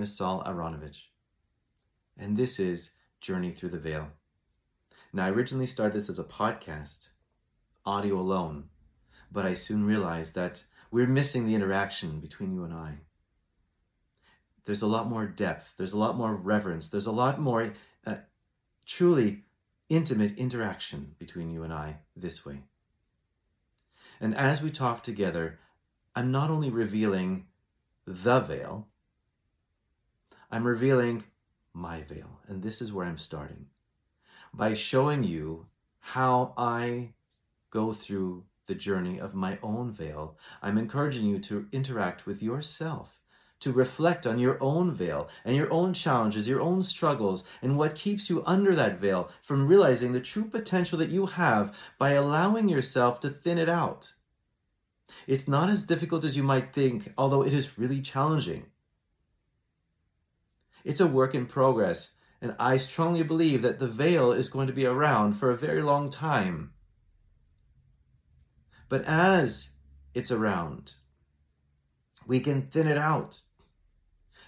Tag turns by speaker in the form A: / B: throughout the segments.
A: is Saul Aronovitch, and this is Journey Through the Veil. Now, I originally started this as a podcast, audio alone, but I soon realized that we're missing the interaction between you and I. There's a lot more depth, there's a lot more reverence, there's a lot more truly intimate interaction between you and I this way. And as we talk together, I'm not only revealing the veil, I'm revealing my veil. And this is where I'm starting. By showing you how I go through the journey of my own veil, I'm encouraging you to interact with yourself, to reflect on your own veil and your own challenges, your own struggles, and what keeps you under that veil from realizing the true potential that you have by allowing yourself to thin it out. It's not as difficult as you might think, although it is really challenging. It's a work in progress, and I strongly believe that the veil is going to be around for a very long time. But as it's around, we can thin it out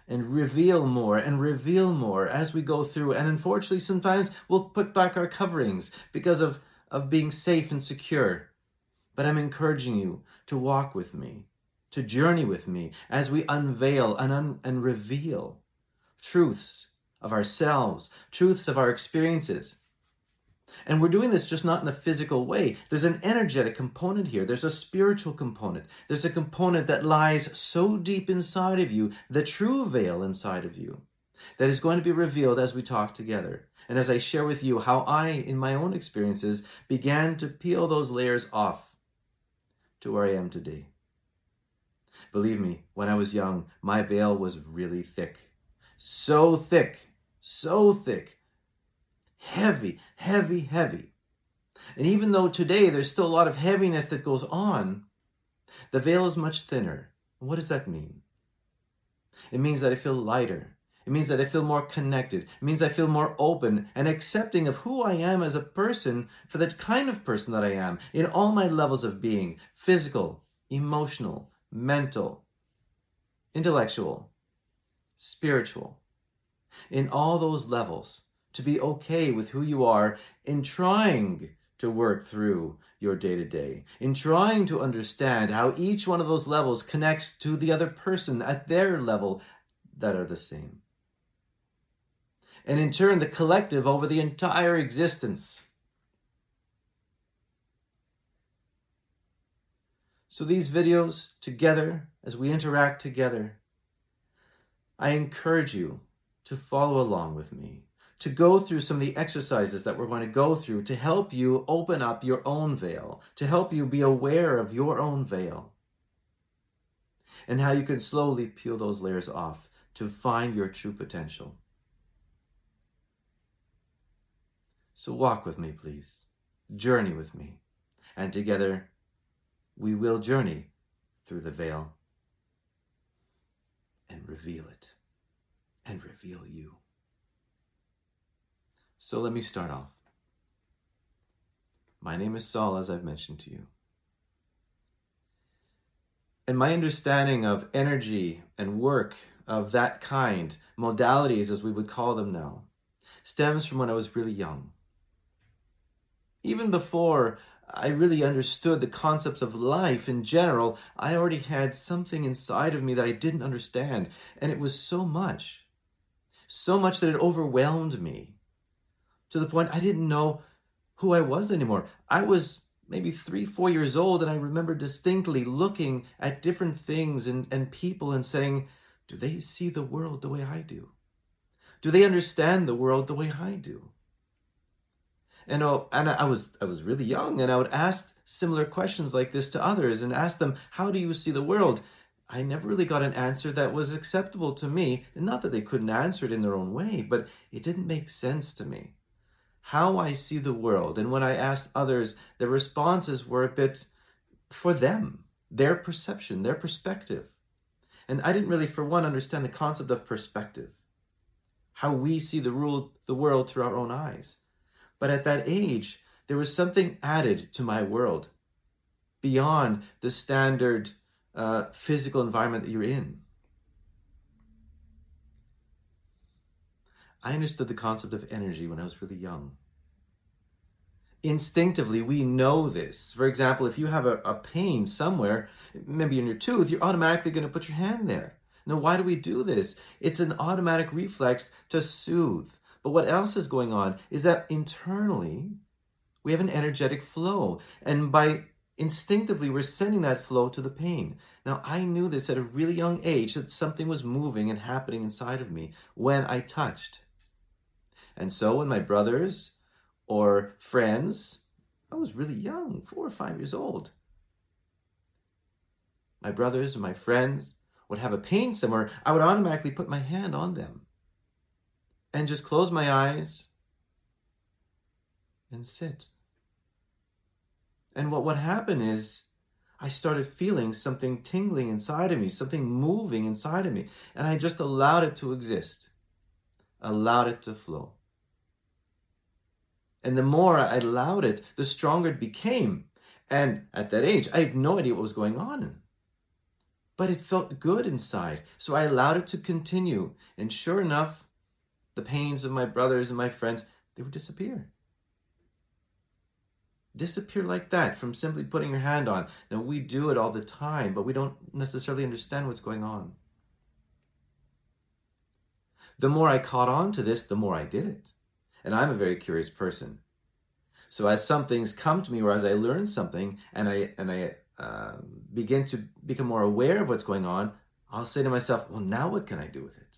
A: and reveal more as we go through. And unfortunately, sometimes we'll put back our coverings because of being safe and secure. But I'm encouraging you to walk with me, to journey with me as we unveil and reveal truths of ourselves, truths of our experiences. And we're doing this just not in a physical way. There's an energetic component here. There's a spiritual component. There's a component that lies so deep inside of you, the true veil inside of you, that is going to be revealed as we talk together. And as I share with you how I, in my own experiences, began to peel those layers off to where I am today. Believe me, when I was young, my veil was really thick. So thick, heavy. And even though today there's still a lot of heaviness that goes on, the veil is much thinner. What does that mean? It means that I feel lighter. It means that I feel more connected. It means I feel more open and accepting of who I am as a person, for the kind of person that I am in all my levels of being: physical, emotional, mental, intellectual, spiritual. In all those levels, to be okay with who you are in trying to work through your day-to-day, in trying to understand how each one of those levels connects to the other person at their level that are the same. And in turn, the collective over the entire existence. So these videos together, as we interact together, I encourage you to follow along with me, to go through some of the exercises that we're going to go through to help you open up your own veil, to help you be aware of your own veil, and how you can slowly peel those layers off to find your true potential. So walk with me, please. Journey with me. And together, we will journey through the veil and reveal it and reveal you. So let me start off. My name is Saul, as I've mentioned to you. And my understanding of energy and work of that kind, modalities as we would call them now, stems from when I was really young. Even before I really understood the concepts of life in general, I already had something inside of me that I didn't understand. And it was so much that it overwhelmed me, to the point I didn't know who I was anymore. I was maybe 3-4 years old, and I remember distinctly looking at different things and people and saying, do they see the world the way I do? Do they understand the world the way I do? And I was really young, and I would ask similar questions like this to others and ask them, how do you see the world? I never really got an answer that was acceptable to me. And not that they couldn't answer it in their own way, but it didn't make sense to me. How I see the world. And when I asked others, their responses were a bit for them, their perception, their perspective. And I didn't really, for one, understand the concept of perspective, how we see the world through our own eyes. But at that age, there was something added to my world beyond the standard physical environment that you're in. I understood the concept of energy when I was really young. Instinctively, we know this. For example, if you have a pain somewhere, maybe in your tooth, you're automatically going to put your hand there. Now, why do we do this? It's an automatic reflex to soothe. But what else is going on is that internally, we have an energetic flow. And by instinctively, we're sending that flow to the pain. Now, I knew this at a really young age, that something was moving and happening inside of me when I touched. And so when my brothers or friends, I was really young, 4 or 5 years old, my brothers and my friends would have a pain somewhere, I would automatically put my hand on them and just close my eyes and sit. And what would happen is I started feeling something tingling inside of me, something moving inside of me, and I just allowed it to exist, allowed it to flow. And the more I allowed it, the stronger it became. And at that age, I had no idea what was going on. But it felt good inside. So I allowed it to continue. And sure enough, the pains of my brothers and my friends, they would disappear. Disappear like that from simply putting your hand on. Now, we do it all the time, but we don't necessarily understand what's going on. The more I caught on to this, the more I did it. And I'm a very curious person. So as some things come to me, or as I learn something, and I begin to become more aware of what's going on, I'll say to myself, well, now what can I do with it?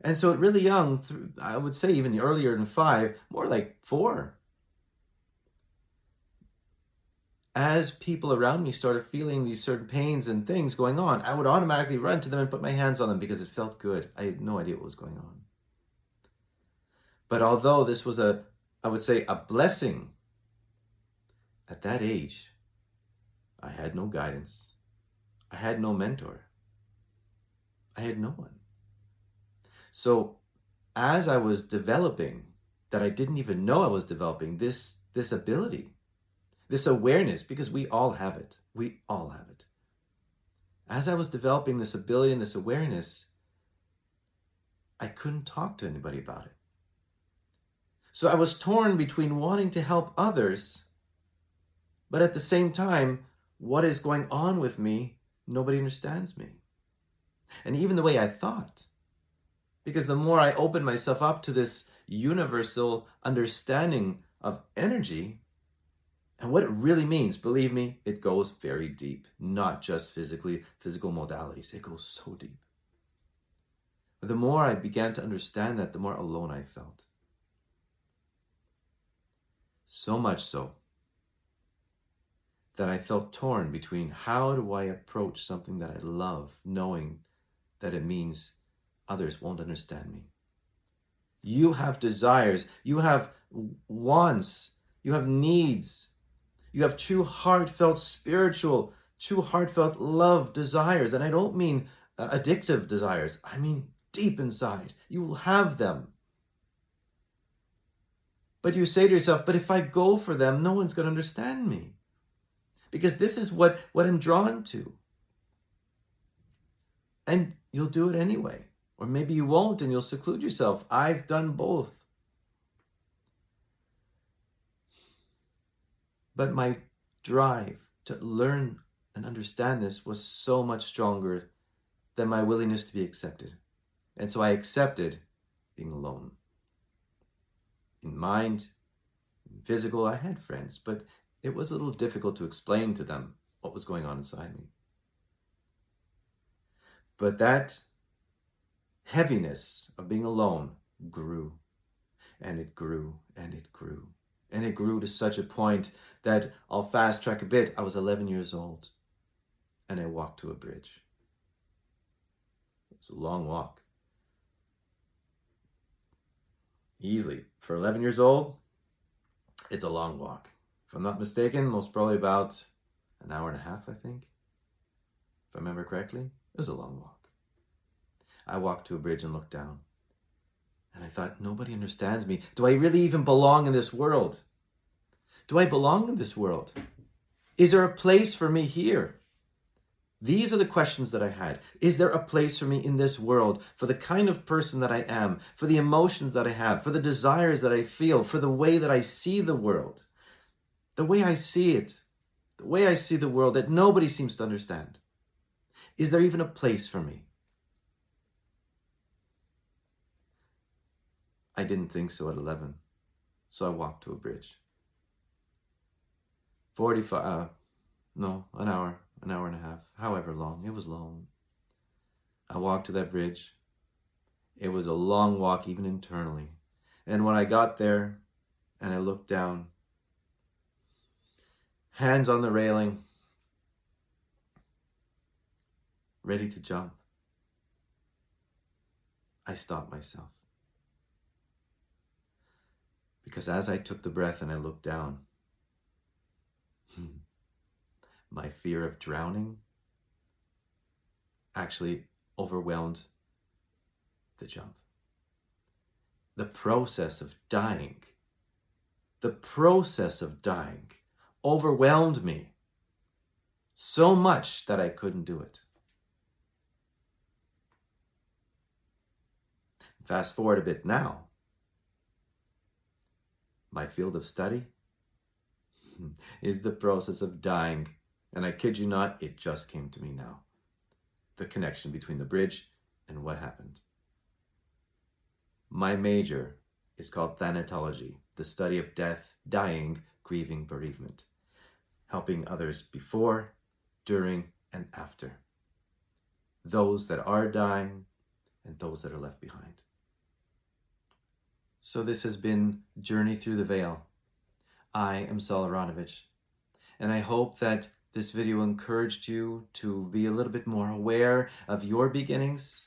A: And so at really young, I would say even earlier than 5, more like 4, as people around me started feeling these certain pains and things going on, I would automatically run to them and put my hands on them because it felt good. I had no idea what was going on. But although this was I would say, a blessing, at that age, I had no guidance. I had no mentor. I had no one. So as I was developing, that I didn't even know I was developing, this ability, this awareness, because we all have it. We all have it. As I was developing this ability and this awareness, I couldn't talk to anybody about it. So I was torn between wanting to help others, but at the same time, what is going on with me, nobody understands me. And even the way I thought, because the more I opened myself up to this universal understanding of energy and what it really means, believe me, it goes very deep, not just physical modalities. It goes so deep. But the more I began to understand that, the more alone I felt. So much so that I felt torn between how do I approach something that I love, knowing that it means others won't understand me. You have desires, you have wants, you have needs, you have true heartfelt spiritual, true heartfelt love desires. And I don't mean addictive desires, I mean deep inside. You will have them. But you say to yourself, but if I go for them, no one's going to understand me. Because this is what I'm drawn to. And you'll do it anyway. Or maybe you won't and you'll seclude yourself. I've done both. But my drive to learn and understand this was so much stronger than my willingness to be accepted. And so I accepted being alone. In mind, in physical, I had friends, but it was a little difficult to explain to them what was going on inside me. But that heaviness of being alone grew, and it grew, and it grew. And it grew to such a point that, I'll fast track a bit, I was 11 years old, and I walked to a bridge. It was a long walk. Easily. For 11 years old, it's a long walk. If I'm not mistaken, most probably about an hour and a half, I think. If I remember correctly, it was a long walk. I walked to a bridge and looked down. And I thought, nobody understands me. Do I really even belong in this world? Do I belong in this world? Is there a place for me here? These are the questions that I had. Is there a place for me in this world for the kind of person that I am, for the emotions that I have, for the desires that I feel, for the way that I see the world, the way I see it, the way I see the world that nobody seems to understand? Is there even a place for me? I didn't think so at 11, so I walked to a bridge. An hour and a half, however long. It was long. I walked to that bridge. It was a long walk, even internally. And when I got there and I looked down, hands on the railing, ready to jump, I stopped myself. Because as I took the breath and I looked down, my fear of drowning actually overwhelmed the jump. The process of dying overwhelmed me so much that I couldn't do it. Fast forward a bit now. My field of study is the process of dying. And I kid you not, it just came to me now. The connection between the bridge and what happened. My major is called Thanatology, the study of death, dying, grieving, bereavement, helping others before, during, and after. Those that are dying and those that are left behind. So this has been Journey Through the Veil. I am Saul Aronovitch, and I hope that this video encouraged you to be a little bit more aware of your beginnings,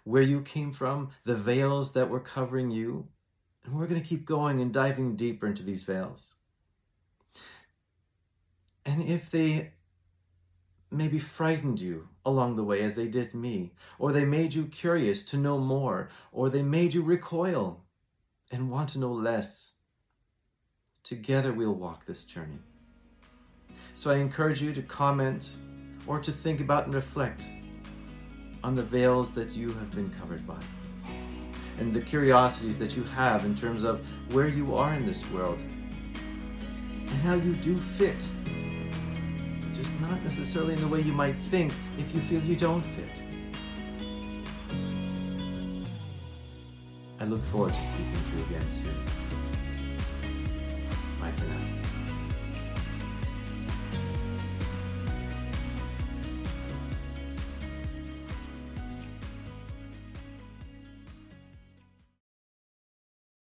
A: where you came from, the veils that were covering you. And we're going to keep going and diving deeper into these veils. And if they maybe frightened you along the way as they did me, or they made you curious to know more, or they made you recoil and want to know less, together we'll walk this journey. So I encourage you to comment or to think about and reflect on the veils that you have been covered by and the curiosities that you have in terms of where you are in this world and how you do fit, just not necessarily in the way you might think if you feel you don't fit. I look forward to speaking to you again soon.